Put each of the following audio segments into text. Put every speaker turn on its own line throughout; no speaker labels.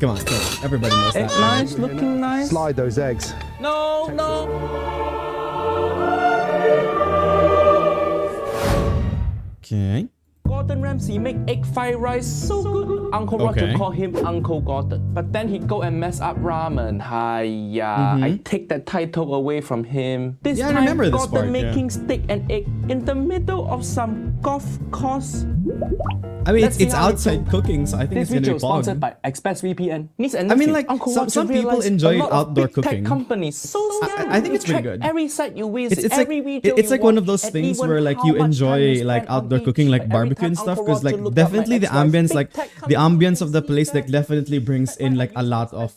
Come on. Everybody knows that.
Nice, looking nice.
Slide those eggs.
No, no.
Okay.
Gordon Ramsay make egg fried rice so good. Uncle Roger call him Uncle Gordon. But then he go and mess up ramen. Hiya, I take that title away from him. This
I
time,
remember this
Gordon
part,
making steak and egg in the middle of some golf course.
I mean, it's outside cooking, so I think
This
it's
video
gonna be
sponsored
fogged.
by ExpressVPN.
I mean, like, some people enjoy outdoor cooking.
Companies so
I think it's pretty good.
Every site you visit,
It's
every video
it's
you
like one of
watch,
those
and
things
even
where like
how
you
much time
enjoy
spend
like
on
outdoor
each.
cooking, like
Every
barbecue and
time
stuff,
Uncle
because like
Roger look up
definitely
my
the
ex-wife,
ambience,
big
like
tech
the
company
ambience of the place, like
feedback.
definitely brings in like a lot of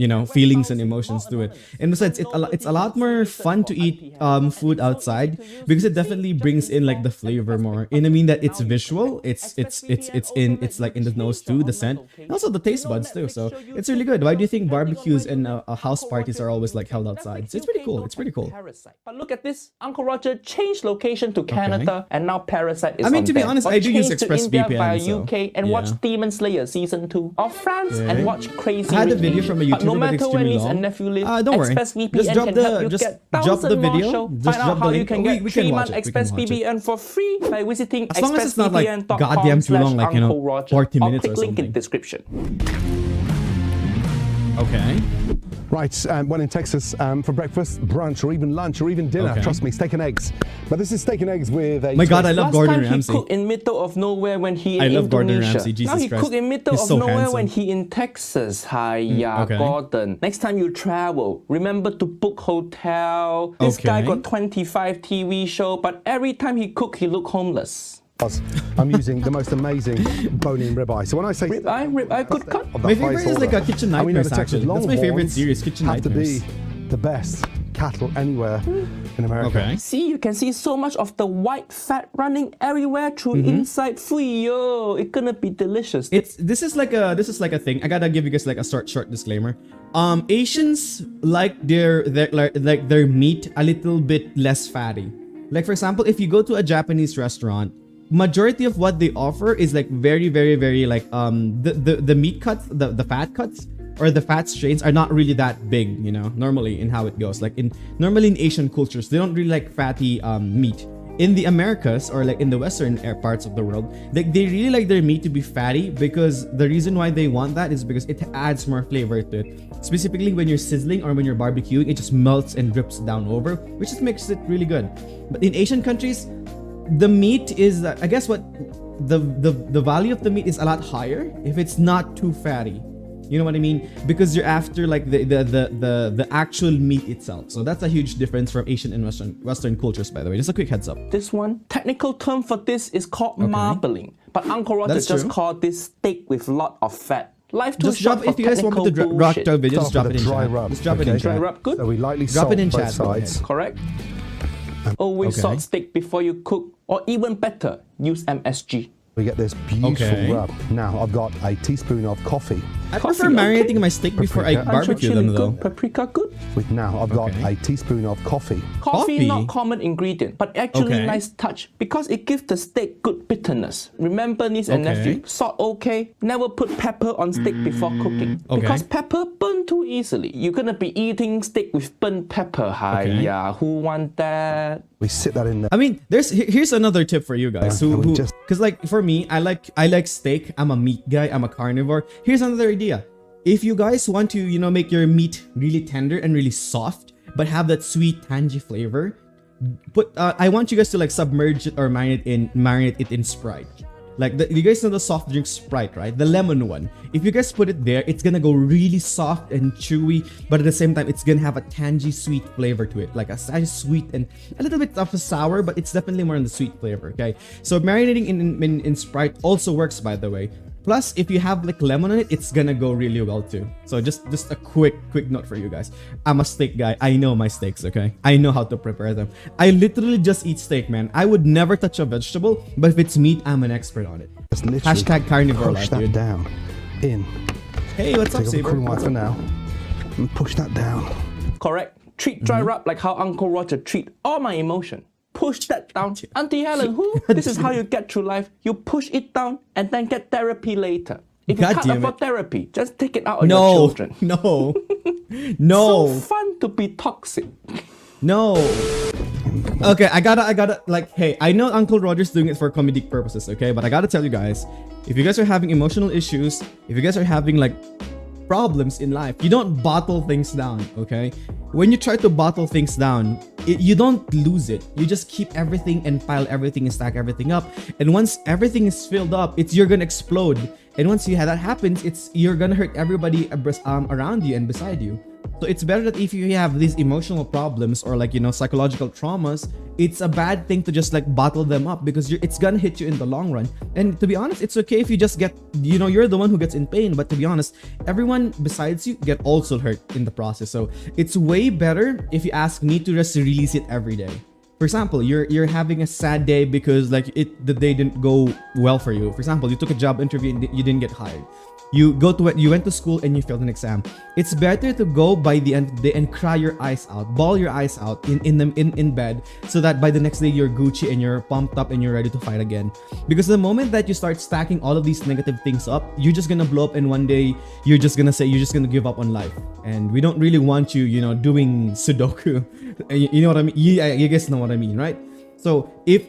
you know, feelings and emotions to it. And besides, it's a lot more fun to eat food outside because it definitely brings in like the flavor more. And I mean that it's visual, it's like in the nose too, the scent, and also the taste buds too. So it's really good. Why do you think barbecues and house parties are always like held outside? So it's pretty cool. It's pretty cool.
But look at this, Uncle Roger changed location to Canada, and now Parasite is
I mean,
on
to be
there.
honest,
Or
I do use
change to India
ExpressVPN,
via
so,
UK and watch
yeah.
Demon Slayer season 2, or France and watch Crazy
I had a
Rich
video
Asians.
from a
But
YouTuber,
no
but
matter where
extremely
niece
long.
and nephew live,
Don't worry.
ExpressVPN
Just drop
can
the-
help you
just
get
drop the
1,000 more
video.
shows.
Just
Find out
drop the
how you
link.
can
We
get
can
3
watch
months
it. We can watch it.
ExpressVPN for free by visiting
As long as it's not like
expressvpn.com
goddamn too long, like, you know,
/Uncle Roger,
40
or
minutes or
click link in
something.
description.
Okay.
Right, when in Texas for breakfast, brunch, or even lunch, or even dinner.
Okay.
Trust me, steak and eggs. But this is steak and eggs with a
My God, I
twist.
love
Last
Gordon
time
Ramsay.
he cooked in middle of nowhere when he in
I love Gordon
Indonesia.
Ramsay, Jesus
now he
Christ.
cooked in middle
He's
of
so
nowhere
handsome.
when he in Texas. Hiya,
okay.
Gordon. Next time you travel, remember to book hotel. This guy
Okay.
got 25 TV show, but every time he cook, he look homeless.
I'm using the most amazing bone-in ribeye. So when I say
Ribeye, good cut.
of
My
that
favorite
price
is like
order,
a Kitchen
and we know
Nightmares,
the Texas
actually. That's my favorite
Longhorns
series, Kitchen
have
Nightmares.
to be the best cattle anywhere in America.
Okay.
See, you can see so much of the white fat running everywhere through inside food. Yo, it's gonna be delicious.
This is like a thing. I gotta give you guys like a short disclaimer. Asians like their meat a little bit less fatty. Like for example, if you go to a Japanese restaurant, majority of what they offer is like very like the meat cuts, the fat cuts or the fat strains are not really that big, you know, normally in how it goes. Like normally in Asian cultures, they don't really like fatty meat. In the Americas or like in the western parts of the world, they really like their meat to be fatty, because the reason why they want that is because it adds more flavor to it. Specifically when you're sizzling or when you're barbecuing, it just melts and drips down over, which just makes it really good. But in Asian countries, the meat is, I guess what the value of the meat is a lot higher if it's not too fatty. You know what I mean? Because you're after like the actual meat itself. So that's a huge difference from Asian and Western cultures, by the way. Just a quick heads up.
This one, technical term for this is called marbling. But Uncle Roger
That's
just
true.
called this steak with lot of fat. Life too
Just
short
drop,
for
if you guys want me to
technical
rock
bullshit.
the video, just
Start
drop it
with
in
a dry
chat.
rub,
Just drop it in
okay?
chat.
Dry rub, good?
So we lightly
Drop
salt
it in
both
chat, go ahead.
sides.
Correct? Always
Okay.
salt steak before you cook, or even better, use MSG.
We get this beautiful
Okay.
rub. Now I've got a teaspoon of coffee.
I
Coffee,
prefer marinating
okay.
my steak before I
Paprika.
barbecue
chili
them though.
good, paprika good.
With now I've got
Okay.
a teaspoon of coffee.
Coffee,
Coffee?
not common ingredient, but actually
Okay.
nice touch because it gives the steak good bitterness. Remember, niece and
Okay.
nephew, salt okay. Never put pepper on steak before cooking
Okay.
because pepper burn too easily. You're gonna be eating steak with burnt pepper. Hiya, who want that?
We sit that in there.
I mean, here's another tip for you guys
Yeah, I would just-
because like for me, I like steak. I'm a meat guy. I'm a carnivore. Here's another idea. If you guys want to, you know, make your meat really tender and really soft, but have that sweet tangy flavor, I want you guys to like submerge it or marinate it in Sprite. Like you guys know the soft drink Sprite, right? The lemon one. If you guys put it there, it's gonna go really soft and chewy, but at the same time, it's gonna have a tangy sweet flavor to it, like a nice sweet and a little bit of a sour, but it's definitely more on the sweet flavor. Okay, so marinating in Sprite also works, by the way. Plus, if you have like lemon on it, it's gonna go really well too. So just a quick note for you guys. I'm a steak guy. I know my steaks, okay? I know how to prepare them. I literally just eat steak, man. I would never touch a vegetable, but if it's meat, I'm an expert on it.
Just literally
Hashtag carnivore
push
life,
that
dude.
down in.
Hey, what's up,
Take off the
Saber?
cooling
What's
wire for
up?
now and push that down.
Correct. Treat dry rub like how Uncle Roger treat all my emotion. Push that down. Auntie Helen, who? This is how you get through life. You push it down and then get therapy later. If you
God
can't
damn
afford
it.
therapy, just take it out on your
No,
children.
no,
So
no,
fun to be toxic.
no. Okay, I gotta, like, hey, I know Uncle Roger's doing it for comedic purposes, okay? But I gotta tell you guys, if you guys are having emotional issues, if you guys are having, like, problems in life, you don't bottle things down, okay? When you try to bottle things down, you don't lose it. You just keep everything and pile everything and stack everything up. And once everything is filled up, you're gonna explode. And once that happens, you're gonna hurt everybody around you and beside you. So it's better that if you have these emotional problems or, like, you know, psychological traumas, it's a bad thing to just, like, bottle them up, because it's gonna hit you in the long run. And to be honest, it's okay if you just get, you know, you're the one who gets in pain, but to be honest, everyone besides you get also hurt in the process. So it's way better, if you ask me, to just release it every day. For example, you're having a sad day because, like, the day didn't go well for you. For example, you took a job interview and you didn't get hired. You went to school and you failed an exam. It's better to go by the end of the day and cry your eyes out, bawl your eyes out in bed, so that by the next day you're Gucci and you're pumped up and you're ready to fight again. Because the moment that you start stacking all of these negative things up, you're just gonna blow up, and one day you're just gonna give up on life. And we don't really want you, you know, doing Sudoku. You know what I mean? You guys know what I mean, right? So if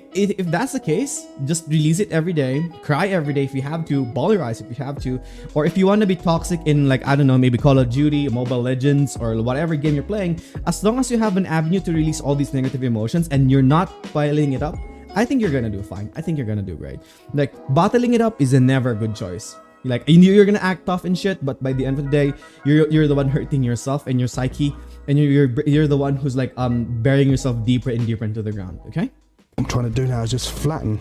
that's the case, just release it every day, cry every day if you have to, bawl your eyes if you have to, or if you want to be toxic in, like, I don't know, maybe Call of Duty, Mobile Legends, or whatever game you're playing, as long as you have an avenue to release all these negative emotions and you're not piling it up, I think you're gonna do fine. I think you're gonna do great. Like, bottling it up is a never good choice. Like, you're gonna act tough and shit, but by the end of the day, you're the one hurting yourself and your psyche, and you're the one who's, like, burying yourself deeper and deeper into the ground. Okay.
I'm trying to do now is just flatten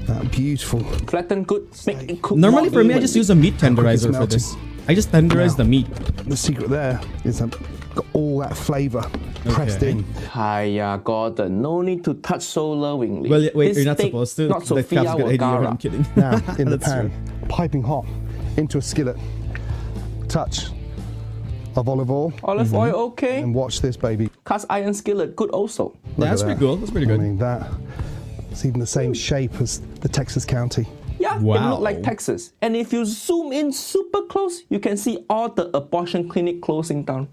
that beautiful.
Flatten good, make it cook.
Normally
more
for me, I just
evenly.
use a meat tenderizer for
melting.
this. I just tenderize the meat.
The secret there is I've got all that flavour pressed
Okay.
in.
Hiya, Gordon. No need to touch so lovingly.
Well, wait,
This
you're not
steak,
supposed to.
Not
The
Sophia
cap's a good idea. I'm
Vergara.
kidding.
Now in the
That's
pan,
true.
piping hot, into a skillet. Touch of olive oil,
Olive oil, okay.
and watch this baby.
Cast iron skillet, good also.
Yeah,
Look
that's
at
pretty
that.
cool. That's pretty
I
good.
mean, it's even the same shape as the Texas County.
Yeah, it
Wow.
look like Texas. And if you zoom in super close, you can see all the abortion clinic closing down.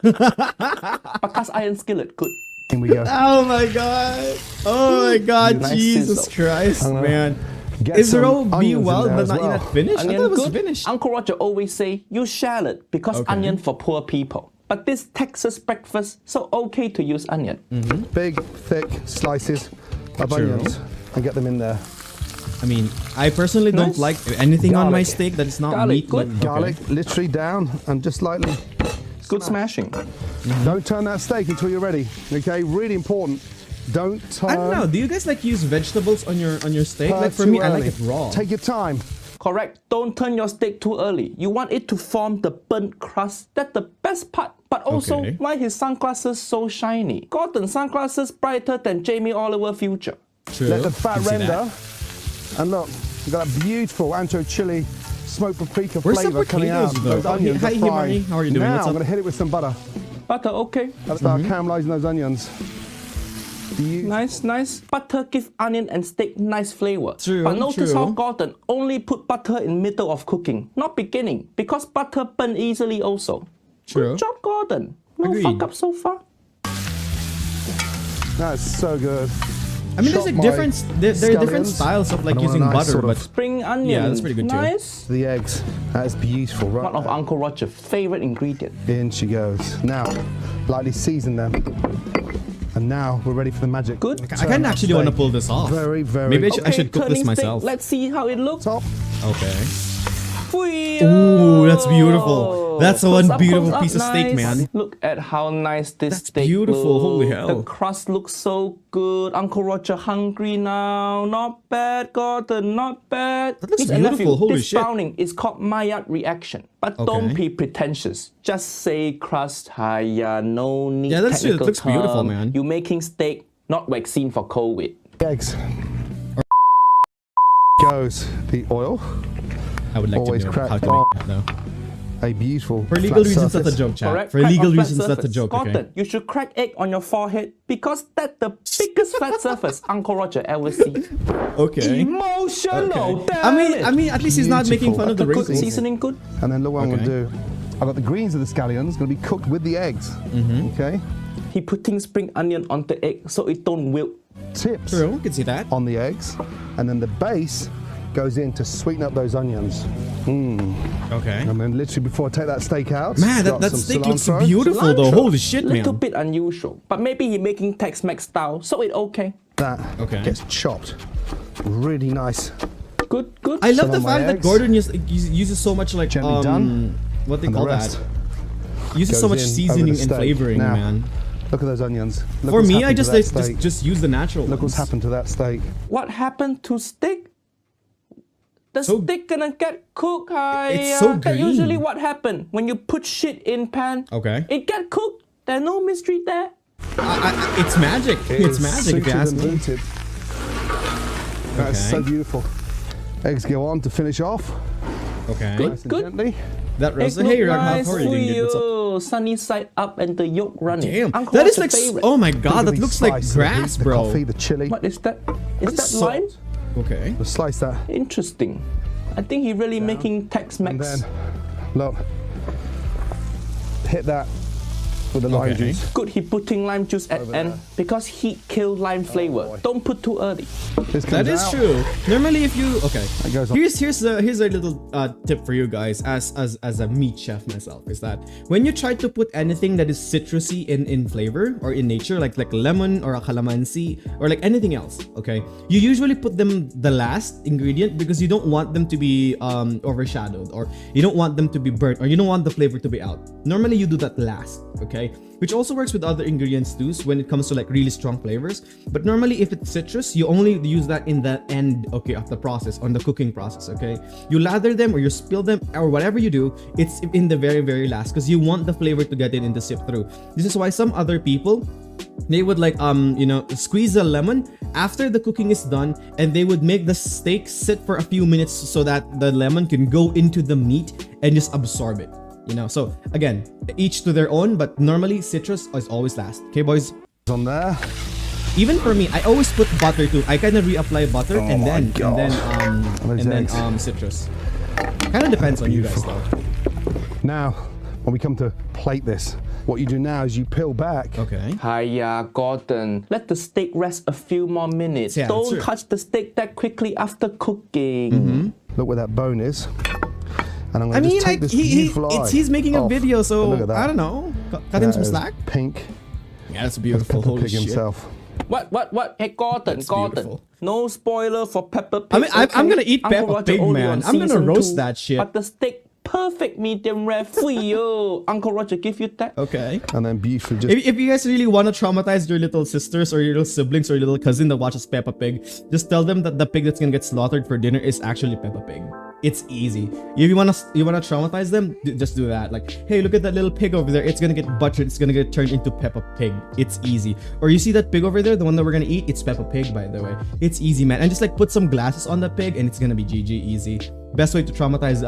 But cast iron skillet, good.
Here we go.
Oh my god! Oh my god!
Nice
Jesus
sizzle.
Christ,
I'm gonna
man!
get
Is
some
roll be
onions in
well,
there
but
as
not
well.
yet finished? I
Onion
thought it was
good.
finished.
Uncle Roger always say, use shallot because
Okay.
onion for poor people. But this Texas breakfast, so okay to use onion.
Big, thick slices of
True.
onions and get them in there.
I mean, I personally don't
Nice.
like anything on my
Garlic.
steak that is not
Garlic,
meat.
good.
but-
Garlic literally down and just lightly.
Good smashing.
Don't turn that steak until you're ready. Okay, really important. Don't turn.
I don't know. Do you guys like use vegetables on your steak? Like for
too
me, I like
early.
it raw.
Take your time.
Correct. Don't turn your steak too early. You want it to form the burnt crust. That's the best part. But also,
Okay.
why his sunglasses so shiny? Gordon sunglasses brighter than Jamie Oliver future.
True.
Let the fat
Can see that.
render. And look, we've got a beautiful ancho chili smoked paprika
Where's the
flavour coming out.
potatoes, though?
Those onions
Hi,
are
Himari.
frying.
How are you doing?
Now
What's
I'm
up?
going to hit it with some butter.
Butter, okay.
I'll start caramelising those onions.
Nice, nice. Butter give onion and steak nice flavor.
True,
But notice
true.
how Gordon only put butter in middle of cooking, not beginning, because butter burn easily also.
True.
Good job, Gordon. No
Agreed.
fuck up so far.
That's so good.
I mean, there's
Chop
like
my
there are different
scallions.
styles of like
And I want
using
a nice
butter,
sort of-
but
Spring onion.
Yeah, that's pretty good too.
Nice.
The eggs. That is beautiful, right?
One of
there.
Uncle Roger's favorite ingredient.
In she goes. Now, lightly season them. And now we're ready for the magic.
Good.
I kind of actually want to pull this off.
Very, very
Maybe I should cook this
turning steak.
myself.
Let's see how it looks.
top.
Okay.
Ooh,
Ooh, that's beautiful. That's the one beautiful
close up,
piece of steak,
nice.
man.
Look at how nice this
That's
steak
beautiful,
looks.
holy hell.
The crust looks so good. Uncle Roger hungry now. Not bad, Gordon, not bad.
That looks
Niece and
beautiful,
nephew,
holy
this
shit.
browning is called Maillard reaction. But don't
Okay.
be pretentious. Just say crust. Hiya, no need
Yeah, that's true. It
technical
looks beautiful,
term.
man.
You making steak, not vaccine for COVID.
Eggs. Goes the oil.
I would like
Always
to know
crack
how to
on.
make that though.
a beautiful
For legal
flat
reasons,
surface.
that's a joke, chat.
Correct.
For
Crack
legal
on flat
reasons, that's a
surface.
joke, okay?
Gordon, you should crack egg on your forehead because that's the biggest flat surface Uncle Roger ever see.
Okay.
Emotional.
Okay. I mean, at least he's not making fun of the
Good
raisins.
seasoning, good.
And then look what I'm
Okay.
going to do. I've got the greens of the scallions going to be cooked with the eggs. Okay.
He putting spring onion on the egg so it don't wilt.
Tips
True, can see that.
on the eggs, and then the base goes in to sweeten up those onions.
Okay.
And then literally before I take that steak out,
Man,
drop
that
some
steak looks
cilantro.
beautiful though.
Cilantro.
Holy shit,
Little
man.
bit unusual, but maybe he making Tex-Mex style, so it okay.
That
Okay.
gets chopped. Really nice.
Good, good.
I love
Some
the
of my
fact that
eggs.
Gordon uses so much like
Gently done.
what they
And the
call
rest
that. Uses so
goes
much
in over
seasoning
the
and
steak.
flavoring,
Now,
man.
Look at those onions. Look
For
what's
me, I
happened to
just
that
like
steak.
just use the natural
Look what's
ones.
happened to that steak.
What happened to steak? The
So-
steak gonna get cooked.
It's so
That's usually
green.
what happen when you put shit in pan.
Okay.
It get cooked. There's no mystery there.
It's magic. It's magic if you
Suited
ask
and
me.
booted. That's so
Okay.
beautiful. Eggs go on to finish off.
Okay.
Good.
Nice and gently.
That
Egg
Rose.
look
Hey, Rag,
nice
how are you doing, dude? What's up?
you. Sunny side up and the yolk running.
Damn,
Uncle
that is
Roger's
like
favorite.
oh my
Look
god,
at
that
these
looks like
slices,
grass,
the
bro.
coffee, the chili.
What is that? Is that
salt.
lime?
Okay.
We'll slice that.
Interesting. I think he really making
And
Tex-Mex.
then, look, hit that with the lime
Okay.
juice.
Good, he putting lime juice at
Over
end
there.
because heat kill lime flavor.
boy.
Don't put too early.
This
That
comes
is
out.
true. Normally, if you okay,
That goes on.
here's a little tip for you guys as a meat chef myself is that when you try to put anything that is citrusy in flavor or in nature, like lemon or a calamansi or like anything else, okay, you usually put them the last ingredient because you don't want them to be overshadowed or you don't want them to be burnt or you don't want the flavor to be out. Normally, you do that last, okay, which also works with other ingredients too when it comes to like really strong flavors. But normally, if it's citrus, you only use that in the end, okay, of the process, on the cooking process, okay? You lather them or you spill them or whatever you do, it's in the very, very last because you want the flavor to get in and to sip through. This is why some other people, they would like squeeze a lemon after the cooking is done and they would make the steak sit for a few minutes so that the lemon can go into the meat and just absorb it. So again, each to their own, but normally citrus is always last. Okay, boys?
On there.
Even for me, I always put butter too. I kind of reapply butter
Oh
and
my
then
God. Those eggs.
citrus. Kind of depends on you guys though.
Now, when we come to plate this, what you do now is you peel back.
Okay.
Hiya, Gordon. Let the steak rest a few more minutes.
Yeah,
Don't
true.
touch the steak that quickly after cooking.
Look where that bone is. And I'm
I
going to
mean,
just take
like
this beautiful eye
he's making a
off.
video, so
Look at that.
I don't know. Cut him
That
some
is
slack.
Pink.
Yeah, that's
That's
beautiful.
Peppa
Holy
Pig
shit.
himself.
What? Hey, Gordon,
That's
Gordon.
beautiful.
No spoiler for Peppa Pig.
I mean, I'm gonna eat
Uncle
Peppa
Roger
Pig,
only
man.
on
I'm gonna
season
roast
2,
that shit.
But the steak, perfect medium rare for you. Uncle Roger give you that.
Okay.
And then beautifully just
If you guys really want to traumatize your little sisters or your little siblings or your little cousin that watches Peppa Pig, just tell them that the pig that's gonna get slaughtered for dinner is actually Peppa Pig. It's easy. If you wanna traumatize them, just do that. Like, hey, look at that little pig over there. It's gonna get butchered. It's gonna get turned into Peppa Pig. It's easy. Or you see that pig over there, the one that we're gonna eat. It's Peppa Pig, by the way. It's easy, man. And just like put some glasses on the pig, and it's gonna be GG easy. Best way to traumatize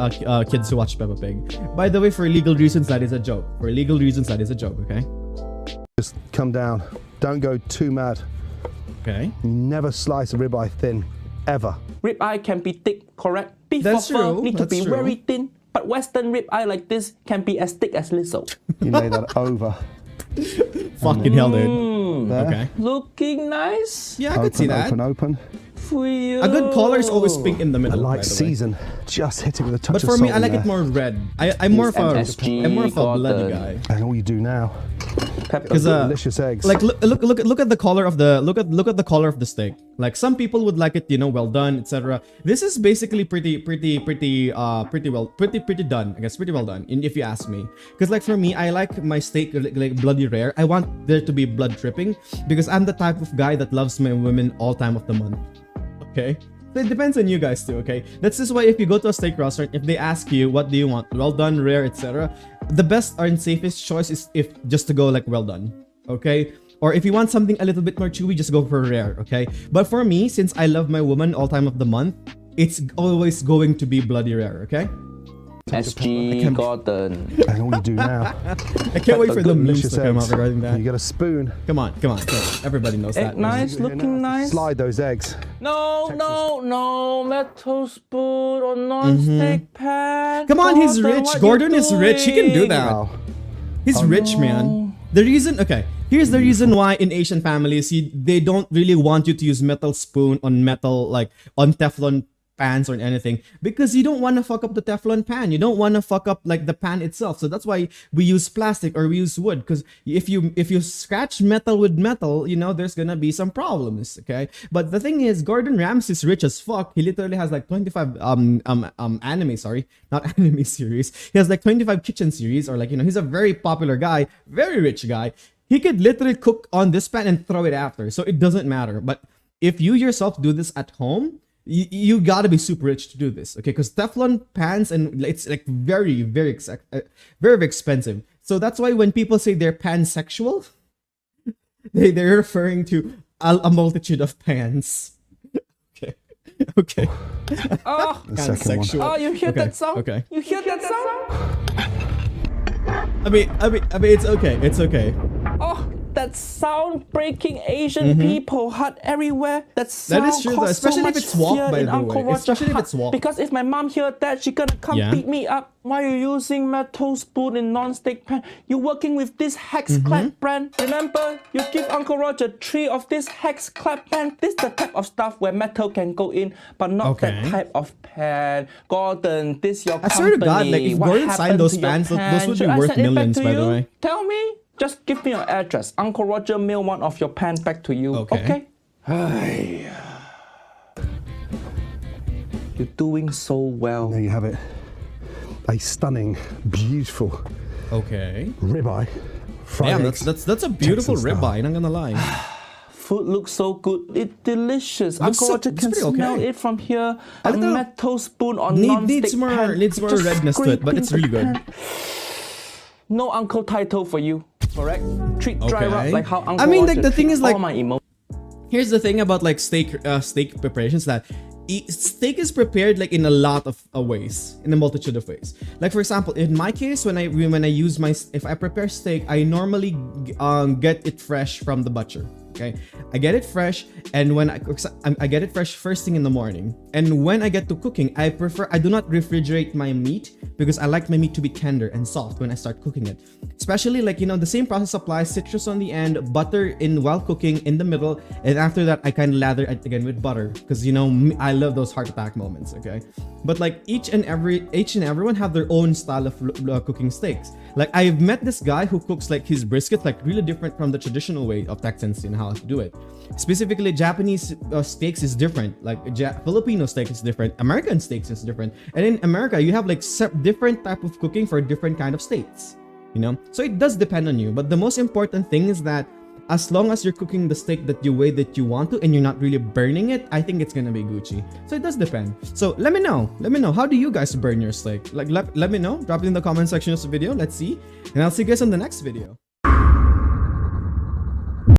kids who watch Peppa Pig. By the way, for legal reasons, that is a joke. For legal reasons, that is a joke. Okay.
come down. Don't go too mad.
Okay.
Never slice a ribeye thin, ever.
Ribeye can be thick, correct? Beef
That's
or fur
true,
need to
that's
be
true.
very thin. But Western ribeye like this can be as thick as Lizzo.
You lay that over.
Fucking hell, dude.
There.
Okay.
Looking nice
Yeah, I could see that.
Open.
for you.
A good color is always pink in the
I
middle.
like
by the way.
season. Just hit it with a touch
But
of
for
salt
me, I
in
like
there.
it more red. I'm more of a
MSG
I'm more of a bloody
Gordon.
guy.
And all you do now,
Because
delicious eggs.
like look at the color of the look at the color of the steak. Like some people would like it, well done, etc. This is basically pretty done. I guess pretty well done. If you ask me, because like for me, I like my steak like bloody rare. I want there to be blood dripping because I'm the type of guy that loves my women all time of the month. Okay. So it depends on you guys too, okay? That's just why if you go to a steak restaurant, if they ask you what do you want, well done, rare, etc., the best and safest choice is if just to go like well done, okay? Or if you want something a little bit more chewy, just go for rare, okay? But for me, since I love my woman all time of the month, it's always going to be bloody rare, okay?
SG Gordon.
And all you do now,
I can't wait for the memes
delicious
to come out
eggs.
regarding that.
You get a spoon.
Come on. Everybody knows that.
Egg nice, looking nice.
Slide those eggs.
No, metal spoon or non-stick pan.
Come on, he's
Gordon,
rich.
what
Gordon
you
is rich. He can do
doing?
that.
Oh,
He's rich, man. The reason, okay, here's the reason why in Asian families, they don't really want you to use metal spoon on metal, like on Teflon pans or anything, because you don't want to fuck up the Teflon pan. You don't want to fuck up like the pan itself. So that's why we use plastic or we use wood, because if you scratch metal with metal, you know, there's gonna be some problems, okay? But the thing is, Gordon Ramsay's rich as fuck. He literally has like 25 anime, sorry, not anime series. He has like 25 kitchen series, or like, you know, he's a very popular guy, very rich guy. He could literally cook on this pan and throw it after, so it doesn't matter. But if you yourself do this at home, you gotta be super rich to do this, okay? Because Teflon pans, and it's like very expensive. So that's why when people say they're pansexual, they're referring to a multitude of pans. Okay.
Oh,
Pansexual.
oh, you hear that sound?
Okay.
You hear that sound?
I mean, it's okay. It's okay.
Oh, that sound breaking Asian people heart everywhere. That sound
That is true, though,
caused
especially
so
if
much
it's walk,
fear
by
in
the
Uncle
way.
Roger's
Especially if
heart.
it's walk.
Because if my mom heard that, she gonna come
Yeah.
beat me up. Why are you using metal spoon in non-stick pan? You working with this Hex Clap brand. Remember, you give Uncle Roger 3 of this Hex Clap pan. This is the type of stuff where metal can go in, but not that
Okay.
type of pan. Gordon, this your
I
company.
swear to God, like, if
What
Gordon signed
happened
those
to your
pans, those
pan?
would be
Should I
worth
send it back
millions,
to
by the
you?
way.
Tell me. Just give me your address. Uncle Roger mail one of your pan back to you.
Okay.
Okay? You're doing so well.
there you have it. A stunning, beautiful
Okay.
ribeye. Fried
Damn,
eggs.
that's a beautiful
Texan style.
ribeye, not gonna lie.
Food looks so good. It's delicious. Uncle
so-
Roger
it's
can
pretty
smell
okay.
it from here.
A
A
little-
metal spoon on non-stick
Needs more
pan. Just
redness to it, but it's really
scraping
good.
the pan. No uncle title for you, correct? Treat dry
Okay.
rub like how Uncle
I mean, like,
Roger
the thing
treats
is, like-
all my emotions.
Here's the thing about like steak preparations, that steak is prepared like in a lot of ways, in a multitude of ways. Like for example, in my case, when I use if I prepare steak, I normally get it fresh from the butcher. Okay, I get it fresh, and when I get it fresh first thing in the morning. And when I get to cooking, I do not refrigerate my meat, because I like my meat to be tender and soft when I start cooking it. Especially, like, you know, the same process applies: citrus on the end, butter in while cooking in the middle, and after that I kind of lather it again with butter, because, you know, I love those heart attack moments. Okay, but like each and everyone have their own style of cooking steaks. Like, I've met this guy who cooks like his brisket like really different from the traditional way of Texans in how to do it. Specifically, Japanese steaks is different. Like Filipino steak is different. American steaks is different. And in America, you have like different type of cooking for different kind of states. You know, so it does depend on you. But the most important thing is that as long as you're cooking the steak that you way that you want to, and you're not really burning it, I think it's gonna be Gucci. So it does depend. So let me know, how do you guys burn your steak? Like, let me know, drop it in the comment section of the video. Let's see, and I'll see you guys on the next video.